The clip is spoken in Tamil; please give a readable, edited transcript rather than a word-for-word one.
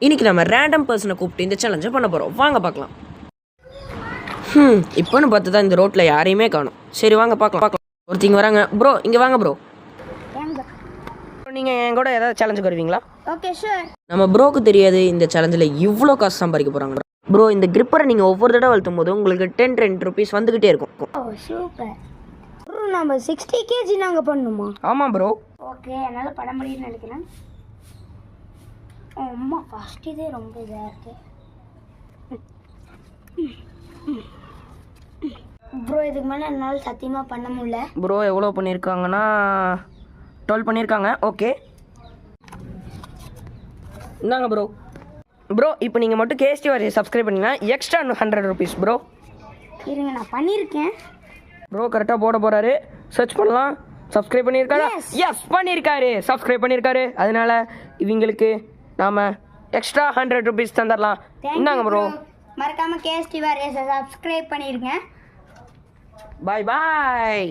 இன்றைக்கி நம்ம ரேண்டம் பர்சனை கூப்பிட்டு இந்த சேலஞ்சை பண்ண போகிறோம். வாங்க பார்க்கலாம். இப்போன்னு பார்த்து தான் இந்த ரோட்டில் யாரையுமே காணும். சரி வாங்க பார்க்கலாம். ஒருத்தங்க வராங்க. ப்ரோ இங்கே வாங்க ப்ரோ. நீங்கள் என் கூட ஏதாவது சேலஞ்சுக்கு வருவீங்களா? Okay sure. நம்ம ப்ரோக்கு தெரியாது இந்த சேலஞ்சில் இவ்வளோ காசு சம்பாதிக்க போகிறாங்க. ப்ரோ இந்த கிரிப்பரை நீங்கள் ஒவ்வொரு தடவை அழுத்தும் போது உங்களுக்கு 10 ருபீஸ் வந்துக்கிட்டே இருக்கும். ஓ சூப்பர் ப்ரோ. நம்ம 60 கேஜி நாங்கள் பண்ணணுமா? ஆமாம் ப்ரோ. ஓகே என்னால் பண்ண முடியும்னு நினைக்கிறேன். அம்மா ஃபஸ்ட் இதே ரொம்ப இதாக இருக்குது ப்ரோ. இதுக்கு மேலே என்னால் சத்தியமாக பண்ண முடியல. ப்ரோ எவ்வளோ பண்ணியிருக்காங்கன்னா 12 பண்ணியிருக்காங்க. ஓகே இந்தாங்க ப்ரோ. ப்ரோ இப்போ நீங்கள் மட்டும் கேஎஸ்டி வாரியை சப்ஸ்கிரைப் பண்ணிங்கன்னா எக்ஸ்ட்ரா 100 ருபீஸ் ப்ரோ. இருங்க நான் பண்ணியிருக்கேன். ப்ரோ கரெக்டாக போட போகிறாரு. சர்ச் பண்ணலாம். சப்ஸ்கிரைப் பண்ணியிருக்காரு. எஸ் பண்ணியிருக்காரு. சப்ஸ்கிரைப் பண்ணியிருக்காரு. அதனால இவங்களுக்கு நாம் எக்ஸ்ட்ரா 100 ருபீஸ் தந்துடலாம். இந்தாங்க ப்ரோ. மறக்காமல் கேஎஸ்டி வாரியை சப்ஸ்கிரைப் பண்ணிடுங்க. பாய் பாய்.